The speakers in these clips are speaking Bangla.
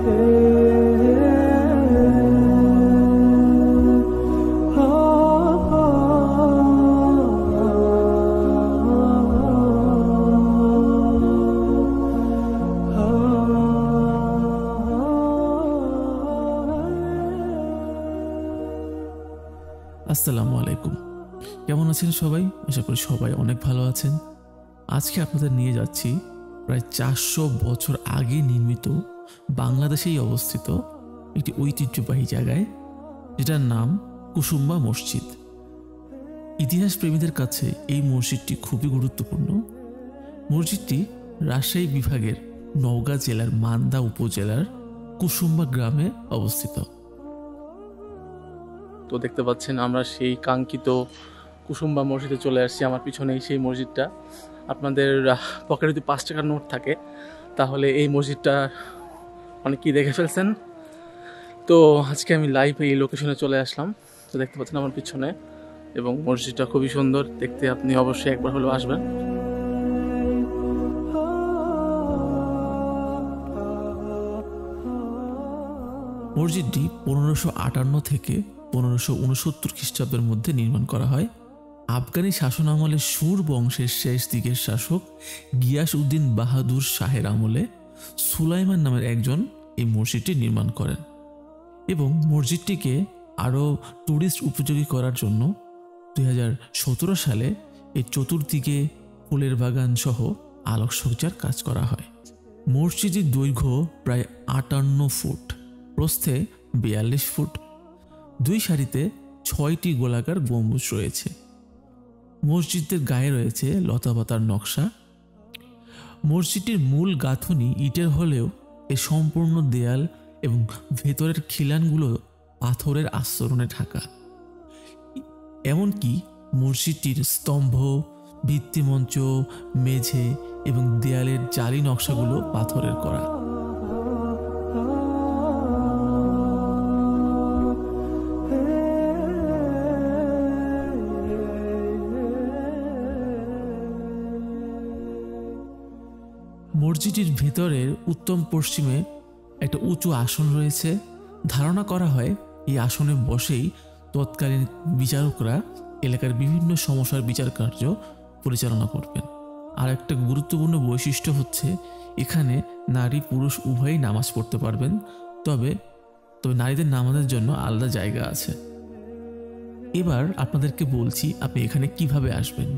আসসালামু আলাইকুম। কেমন আছেন সবাই? আশা করি সবাই অনেক ভালো আছেন। আজকে আপনাদের নিয়ে যাচ্ছি প্রায় 400 বছর আগে নির্মিত, বাংলাদেশেই অবস্থিত একটি ঐতিহ্যবাহী জায়গায়, যেটার নাম কুসুম্বা মসজিদ। ইতিহাস প্রেমীদের কাছে এই মসজিদটি খুবই গুরুত্বপূর্ণ। মসজিদটি রাজশাহী বিভাগের নওগাঁ জেলার মান্দা উপজেলার কুসুম্বা গ্রামে অবস্থিত। তো দেখতে পাচ্ছেন আমরা সেই কাঙ্ক্ষিত কুসুম্বা মসজিদে চলে আসছি। আমার পিছনেই সেই মসজিদটা। আপনাদের পকেটে যদি 5 টাকার নোট থাকে তাহলে এই মসজিদটা অনেকেই দেখে ফেলছেন। তো আজকে আমি লাইভ এই লোকেশনে চলে আসলাম। তো দেখতে পাচ্ছেন আমার পিছনে, এবং মসজিদটা খুবই সুন্দর দেখতে। আপনি অবশ্যই একবার হলেও আসবেন। মসজিদটি 1558 থেকে 1569 খ্রিস্টাব্দের মধ্যে নির্মাণ করা হয়। আফগানি শাসন আমলে সুর বংশের শেষ দিকের শাসক গিয়াস উদ্দিন বাহাদুর শাহের আমলে সুলাইমান নামের একজন এই মসজিদটি নির্মাণ করেন, এবং মসজিদটিকে আরও টুরিস্ট উপযোগী করার জন্য 2017 সালে এই চতুর্দিকে ফুলের বাগান সহ আলোকসজ্জার কাজ করা হয়। মসজিদের দৈর্ঘ্য প্রায় 58 ফুট, প্রস্থে 42 ফুট। 2 সারিতে 6টি গোলাকার গম্বুজ রয়েছে। মসজিদের গায়ে রয়েছে লতাপাতার নকশা। মসজিদটির মূল গাঁথনি ইটের হলেও এর সম্পূর্ণ দেয়াল এবং ভেতরের খিলানগুলো পাথরের আস্তরণে ঢাকা। এমনকি মসজিদটির স্তম্ভ, ভিত্তিমঞ্চ, মেঝে এবং দেয়ালের জালি নকশাগুলো পাথরের করা। মসজিদটির ভেতরের উত্তম পশ্চিমে একটা উঁচু আসন রয়েছে। ধারণা করা হয় এই আসনে বসেই তৎকালীন বিচারকরা এলাকার বিভিন্ন সমস্যার বিচার কার্য পরিচালনা করবেন। আর একটা গুরুত্বপূর্ণ বৈশিষ্ট্য হচ্ছে এখানে নারী পুরুষ উভয়ই নামাজ পড়তে পারবেন, তবে নারীদের নামাজের জন্য আলাদা জায়গা আছে। এবার আপনাদেরকে বলছি আপনি এখানে কিভাবে আসবেন।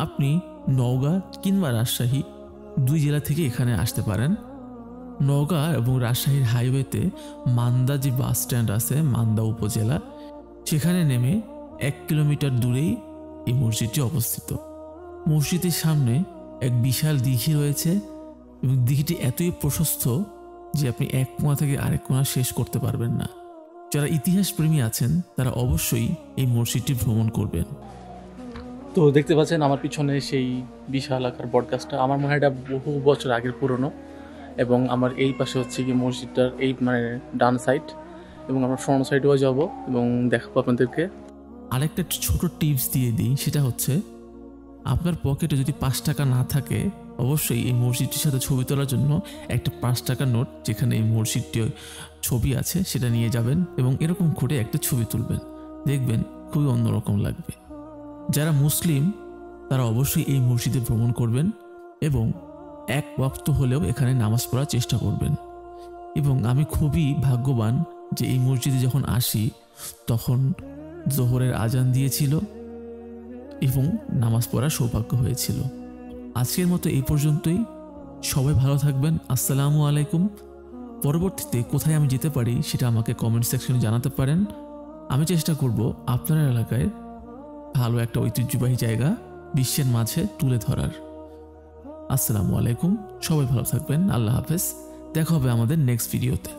আপনি নওগাঁ কিংবা রাজশাহী 2 জেলা থেকে এখানে আসতে পারেন। নওগাঁ এবং রাজশাহীর হাইওয়েতে মান্দা যে বাস স্ট্যান্ড আছে, মান্দা উপজেলা, সেখানে নেমে 1 কিলোমিটার দূরেই এই মসজিদটি অবস্থিত। মসজিদের সামনে এক বিশাল দিঘি রয়েছে, এবং দিঘিটি এতই প্রশস্ত যে আপনি এক কোণা থেকে আরেক কোণা শেষ করতে পারবেন না। যারা ইতিহাস প্রেমী আছেন তারা অবশ্যই এই মসজিদটি ভ্রমণ করবেন। তো দেখতে পাচ্ছেন আমার পিছনে সেই বিশাল আকার বটগাছটা। আমার মনে হয় এটা বহু বছর আগের পুরনো, এবং আমার এই পাশে হচ্ছে কি মসজিদটার এই ডান সাইড, এবং আমরা ফ্রন্ট সাইডেও যাব এবং দেখাবো আপনাদেরকে। আরেকটা ছোট টিপস দিয়ে দিই, সেটা হচ্ছে আপনার পকেটে যদি 5 টাকা না থাকে অবশ্যই এই মসজিদটির সাথে ছবি তোলার জন্য একটা 5 টাকার নোট, যেখানে এই মসজিদটির ছবি আছে, সেটা নিয়ে যাবেন এবং এরকম করে একটা ছবি তুলবেন। দেখবেন খুবই অন্যরকম লাগবে। যারা মুসলিম তারা অবশ্যই এই মসজিদে ভ্রমণ করবেন এবং এক ওয়াক্ত হলেও এখানে নামাজ পড়ার চেষ্টা করবেন। এবং আমি খুবই ভাগ্যবান যে এই মসজিদে যখন আসি তখন জোহরের আজান দিয়েছিল এবং নামাজ পড়ার সৌভাগ্য হয়েছিল। আজকের মতো এই পর্যন্তই। সবাই ভালো থাকবেন। আসসালামু আলাইকুম। পরবর্তীতে কোথায় আমি যেতে পারি সেটা আমাকে কমেন্ট সেকশনে জানাতে পারেন। আমি চেষ্টা করব আপনার এলাকায় ভালো একটা ঐতিহ্যবাহী জায়গা বিশ্বের মাঝে তুলে ধরার। আসসালামু আলাইকুম। সবাই ভালো থাকবেন। আল্লাহ হাফেজ। দেখা হবে আমাদের নেক্সট ভিডিওতে।